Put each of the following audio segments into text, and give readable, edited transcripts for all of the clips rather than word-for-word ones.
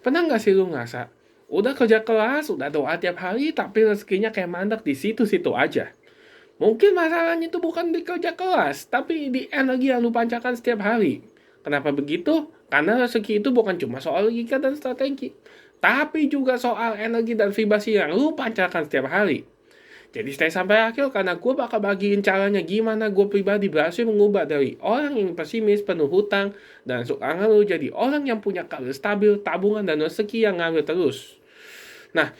Pernah nggak sih lu ngerasa, udah kerja keras, udah doa tiap hari, tapi rezekinya kayak mandek di situ-situ aja? Mungkin masalahnya itu bukan di kerja keras, tapi di energi yang lu pancarkan setiap hari. Kenapa begitu? Karena rezeki itu bukan cuma soal logika dan strategi, tapi juga soal energi dan vibrasi yang lu pancarkan setiap hari. Jadi stay sampai akhir karena gue bakal bagiin caranya gimana gue pribadi berhasil mengubah dari orang yang pesimis, penuh hutang, dan suka ngeluh jadi orang yang punya karir stabil, tabungan, dan rezeki yang ngalir terus. Nah,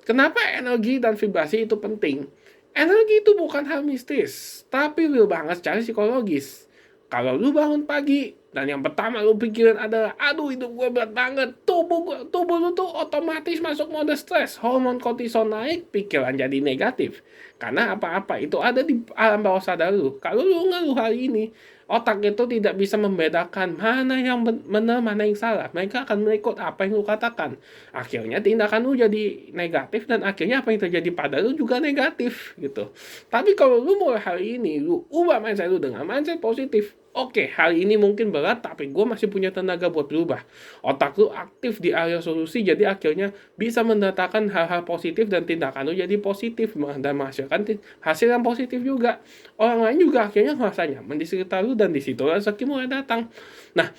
kenapa energi dan vibrasi itu penting? Energi itu bukan hal mistis, tapi real banget secara psikologis. Kalau lu bangun pagi, dan yang pertama lu pikirin adalah, aduh hidup gue berat banget, tubuh lu tuh otomatis masuk mode stres, hormon kortisol naik, pikiran jadi negatif. Karena apa-apa itu ada di alam bawah sadar lu. Kalau lu ngeluh hari ini, otak itu tidak bisa membedakan mana yang benar, mana yang salah. Mereka akan mengikut apa yang lu katakan. Akhirnya tindakan lu jadi negatif dan akhirnya apa yang terjadi pada lu juga negatif gitu. Tapi kalau lu mulai hari ini, lu ubah mindset lu dengan mindset positif. Oke, hari ini mungkin berat, tapi gue masih punya tenaga buat berubah. Otak lu aktif di area solusi, jadi akhirnya bisa mendatangkan hal-hal positif dan tindakan lu jadi positif dan menghasilkan hasil yang positif juga. Orang lain juga akhirnya merasa nyaman di sekitar lu dan di situ rezeki mulai datang. Nah,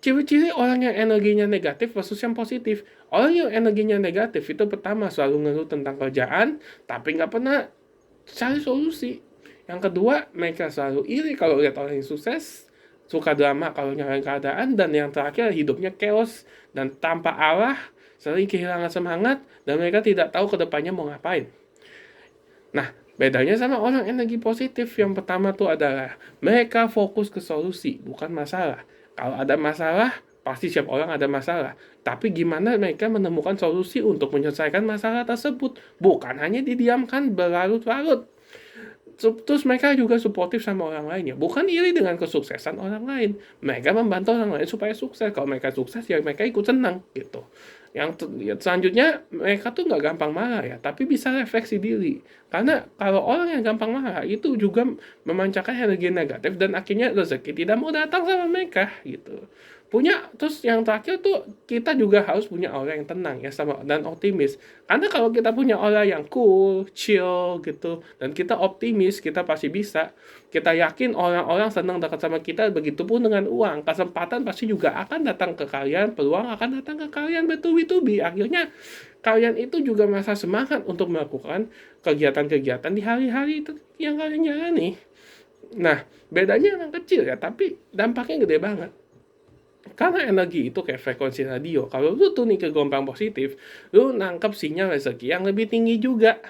ciri-ciri orang yang energinya negatif versus yang positif. Orang yang energinya negatif itu pertama selalu ngeluh tentang kerjaan, tapi nggak pernah cari solusi. Yang kedua, mereka selalu iri kalau lihat orang yang sukses, suka drama kalau nyalain keadaan, dan yang terakhir hidupnya chaos dan tanpa arah, sering kehilangan semangat, dan mereka tidak tahu kedepannya mau ngapain. Nah, bedanya sama orang energi positif yang pertama tuh adalah mereka fokus ke solusi, bukan masalah. Kalau ada masalah, pasti setiap orang ada masalah. Tapi gimana mereka menemukan solusi untuk menyelesaikan masalah tersebut, bukan hanya didiamkan berlarut-larut. Terus mereka juga suportif sama orang lain ya. Bukan iri dengan kesuksesan orang lain. Mereka membantu orang lain supaya sukses. Kalau mereka sukses ya mereka ikut senang gitu. Ya, selanjutnya mereka tuh nggak gampang marah ya, tapi bisa refleksi diri. Karena kalau orang yang gampang marah itu juga memancarkan energi negatif dan akhirnya rezeki tidak mau datang sama mereka gitu. Terus yang terakhir tuh kita juga harus punya aura yang tenang ya sama dan optimis. Karena kalau kita punya aura yang cool, chill gitu dan kita optimis, kita pasti bisa. Kita yakin orang-orang senang dekat sama kita, begitupun dengan uang. Kesempatan pasti juga akan datang ke kalian, peluang akan datang ke kalian bertubi-tubi. Akhirnya kalian itu juga merasa semangat untuk melakukan kegiatan-kegiatan di hari-hari itu yang kalian jalani. Nah, bedanya emang kecil ya, tapi dampaknya gede banget. Karena energi itu kayak frekuensi radio. Kalau lu tuh nih ke gelombang positif, lu nangkep sinyal rezeki yang lebih tinggi juga.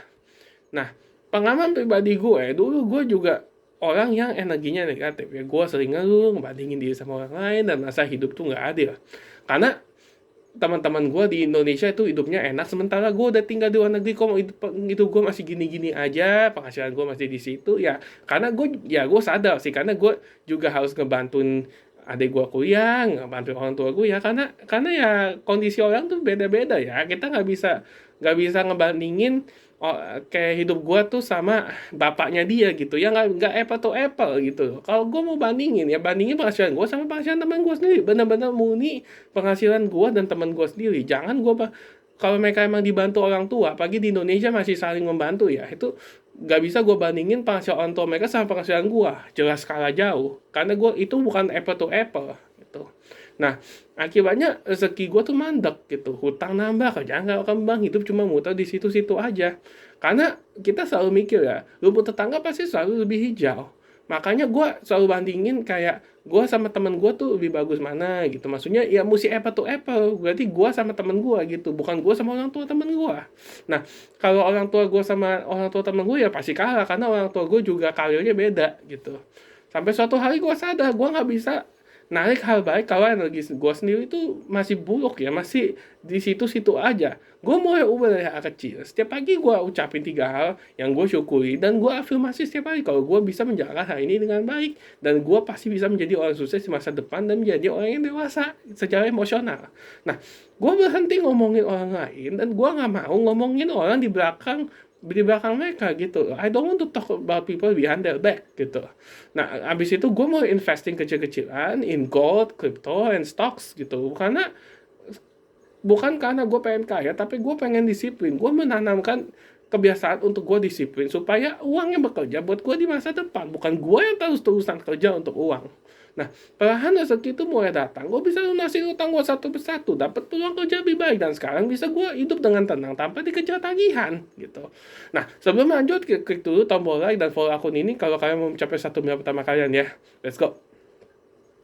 Nah, pengalaman pribadi gue, dulu gue juga orang yang energinya negatif. Ya, gue sering ngeluh, ngebandingin diri sama orang lain, dan merasa hidup tuh nggak adil. Karena teman-teman gue di Indonesia itu hidupnya enak, sementara gue udah tinggal di luar negeri, kok hidup gue masih gini-gini aja, penghasilan gue masih di situ. Ya, karena gue sadar sih, karena gue juga harus ngebantuin adik gue kuliah, ngebantu orang tua gue ya, karena ya kondisi orang tuh beda-beda ya, kita nggak bisa ngebandingin oh, kayak hidup gue tuh sama bapaknya dia gitu ya, nggak apple to apple gitu. Kalau gue mau bandingin ya bandingin penghasilan gue sama penghasilan teman gue sendiri, benar-benar murni penghasilan gue dan teman gue sendiri. Jangan kalau mereka emang dibantu orang tua, pagi di Indonesia masih saling membantu ya, itu nggak bisa gue bandingin penghasilan orang tua mereka sama penghasilan gue, jelas skala jauh, karena gue itu bukan apple to apple gitu. Nah, akibatnya rezeki gue tuh mandek gitu, hutang nambah, kerjaan nggak kembang, hidup cuma muter di situ-situ aja. Karena kita selalu mikir ya, rumput tetangga pasti selalu lebih hijau. Makanya gue selalu bandingin kayak gue sama temen gue tuh lebih bagus mana gitu. Maksudnya ya mesti apple to apple. Berarti gue sama temen gue gitu, bukan gue sama orang tua temen gue. Nah, kalau orang tua gue sama orang tua temen gue ya pasti kalah karena orang tua gue juga karirnya beda gitu. Sampai suatu hari gue sadar gue nggak bisa narik hal baik kalau energi gue sendiri itu masih buruk ya, masih di situ-situ aja. Gue mulai ubah dari hal kecil. Setiap pagi gue ucapin 3 hal yang gue syukuri dan gue afirmasi setiap hari kalau gue bisa menjalankan hal ini dengan baik dan gue pasti bisa menjadi orang sukses di masa depan dan menjadi orang yang dewasa secara emosional. Nah, gue berhenti ngomongin orang lain dan gue nggak mau ngomongin orang di belakang mereka gitu. I don't want to talk about people behind their back gitu. Nah, abis itu gue mau investing kecil-kecilan in gold, crypto, and stocks gitu. Karena bukan karena gue pengen kaya, tapi gue pengen disiplin. Gue menanamkan kebiasaan untuk gue disiplin supaya uangnya bekerja buat gue di masa depan, bukan gue yang terus-terusan kerja untuk uang. Nah, perlahan rezeki itu mulai datang, gue bisa lunasin utang gue satu persatu, dapat peluang kerja lebih baik, dan sekarang bisa gue hidup dengan tenang tanpa dikejar tagihan gitu. Nah, sebelum lanjut, klik dulu tombol like dan follow akun ini kalau kalian mau mencapai 1 miliar pertama kalian ya. Let's go.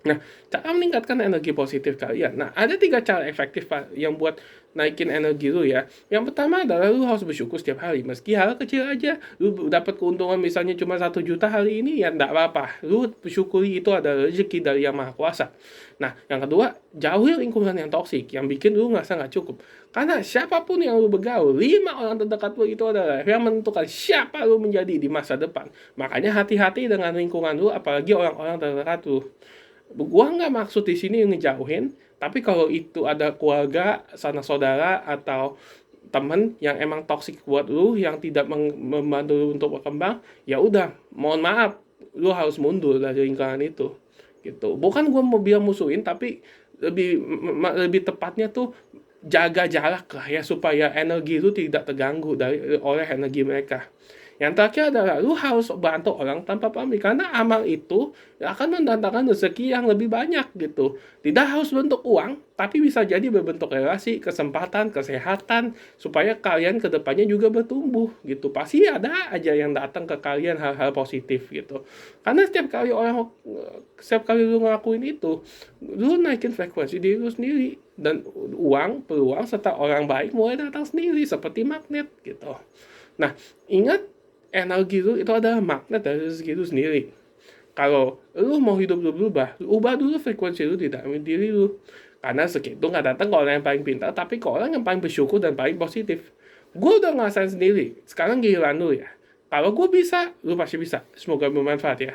Nah, cara meningkatkan energi positif kalian. Nah, ada 3 cara efektif Pak, yang buat naikin energi lu ya. Yang pertama adalah lu harus bersyukur setiap hari. Meski hal kecil aja, lu dapat keuntungan misalnya cuma 1 juta hari ini, ya enggak apa-apa. Lu bersyukuri itu adalah rezeki dari Yang Maha Kuasa. Nah, yang kedua, jauhi lingkungan yang toksik, yang bikin lu ngerasa nggak cukup. Karena siapapun yang lu bergaul, 5 orang terdekat lu itu adalah yang menentukan siapa lu menjadi di masa depan. Makanya hati-hati dengan lingkungan lu, apalagi orang-orang terdekat lu. Gua nggak maksud di sini ngejauhin, tapi kalau itu ada keluarga, sanak saudara, atau temen yang emang toksik buat lu, yang tidak membantu lu untuk berkembang, ya udah, mohon maaf, lu harus mundur dari lingkaran itu, gitu. Bukan gua mau bilang musuhin, tapi lebih lebih tepatnya tuh jaga jarak lah ya, supaya energi lu tidak terganggu oleh energi mereka. Yang terakhir adalah lu harus bantu orang tanpa pamrih, karena amal itu akan mendatangkan rezeki yang lebih banyak gitu. Tidak harus bentuk uang, tapi bisa jadi berbentuk relasi, kesempatan, kesehatan, supaya kalian kedepannya juga bertumbuh gitu. Pasti ada aja yang datang ke kalian hal-hal positif gitu. Karena setiap kali lu ngelakuin itu, lu naikin frekuensi diri lu sendiri, dan uang, peluang serta orang baik mulai datang sendiri seperti magnet gitu. Nah, ingat, energi lu itu adalah magnet dari rezeki lu sendiri. Kalau lu mau hidup lu berubah, lu ubah dulu frekuensi lu di dalam diri lu. Karena rezeki itu nggak datang ke orang yang paling pintar, tapi ke orang yang paling bersyukur dan paling positif. Gue udah ngerasain sendiri. Sekarang giliran lu ya. Kalau gue bisa, lu pasti bisa. Semoga bermanfaat ya.